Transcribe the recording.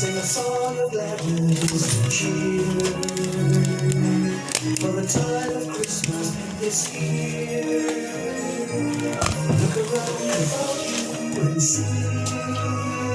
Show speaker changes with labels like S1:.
S1: Sing a song of gladness and cheer, for the time of Christmas is here. Look around about you and see